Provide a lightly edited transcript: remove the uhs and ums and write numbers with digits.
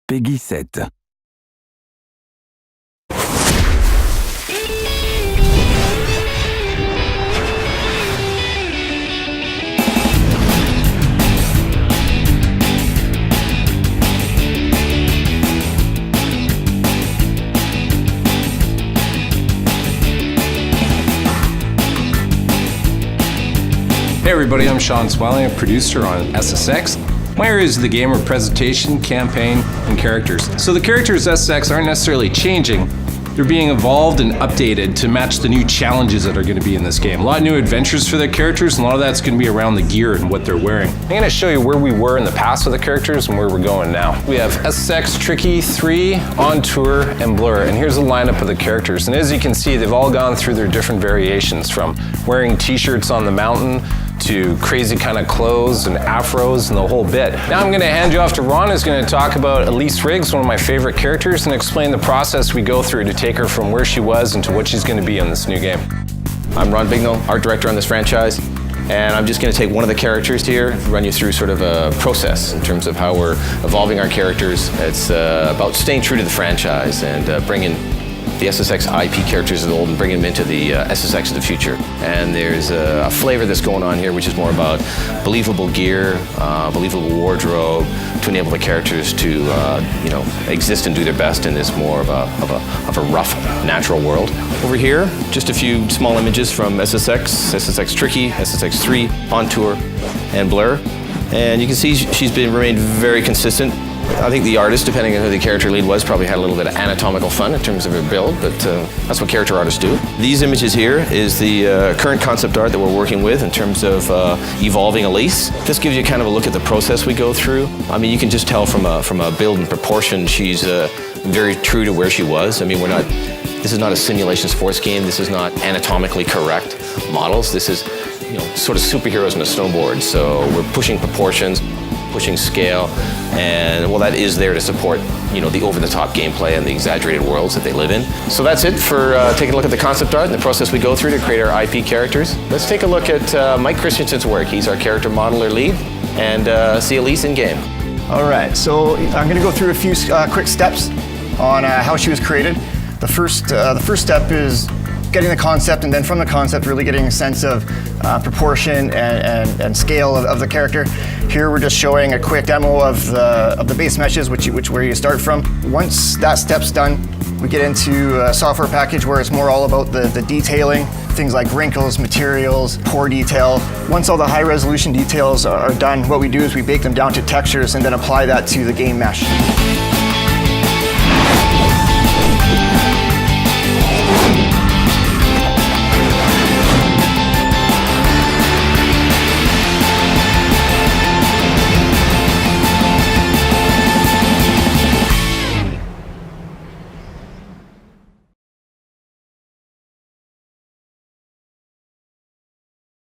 Peggy 7. Hey everybody, I'm Sean Swelling, a producer on SSX. My areas of the game are presentation, campaign, and characters. So the characters SSX aren't necessarily changing, they're being evolved and updated to match the new challenges that are going to be in this game. A lot of new adventures for the characters, and a lot of that's going to be around the gear and what they're wearing. I'm going to show you where we were in the past with the characters and where we're going now. We have SSX, Tricky, 3, On Tour, and Blur, and here's the lineup of the characters. And as you can see, they've all gone through their different variations, from wearing t-shirts on the mountain to crazy kind of clothes and afros and the whole bit. Now I'm going to hand you off to Ron, who's going to talk about Elise Riggs, one of my favorite characters, and explain the process we go through to take her from where she was into what she's going to be in this new game. I'm Ron Bignell, art director on this franchise, and I'm just going to take one of the characters here, run you through sort of a process in terms of how we're evolving our characters. It's about staying true to the franchise and bringing the SSX IP characters of the old and bringing them into the SSX of the future. And there's a flavor that's going on here, which is more about believable gear, believable wardrobe, to enable the characters to exist and do their best in this more of a rough, natural world. Over here, just a few small images from SSX, SSX Tricky, SSX 3, On Tour, and Blur. And you can see she's remained very consistent. I think the artist, depending on who the character lead was, probably had a little bit of anatomical fun in terms of her build, but that's what character artists do. These images here is the current concept art that we're working with in terms of evolving Elise. This gives you kind of a look at the process we go through. I mean, you can just tell from a build and proportion, she's very true to where she was. I mean, this is not a simulation sports game. This is not anatomically correct models. This is, sort of superheroes on a snowboard. So we're pushing proportions, pushing scale, and well, that is there to support, the over-the-top gameplay and the exaggerated worlds that they live in. So that's it for taking a look at the concept art and the process we go through to create our IP characters. Let's take a look at Mike Christensen's work. He's our character modeler lead, and see Elise in game. All right, so I'm going to go through a few quick steps on how she was created. The first step is getting the concept, and then from the concept really getting a sense of proportion and scale of the character. Here we're just showing a quick demo of the base meshes, where you start from. Once that step's done, we get into a software package where it's more all about the detailing, things like wrinkles, materials, pore detail. Once all the high resolution details are done, what we do is we bake them down to textures and then apply that to the game mesh.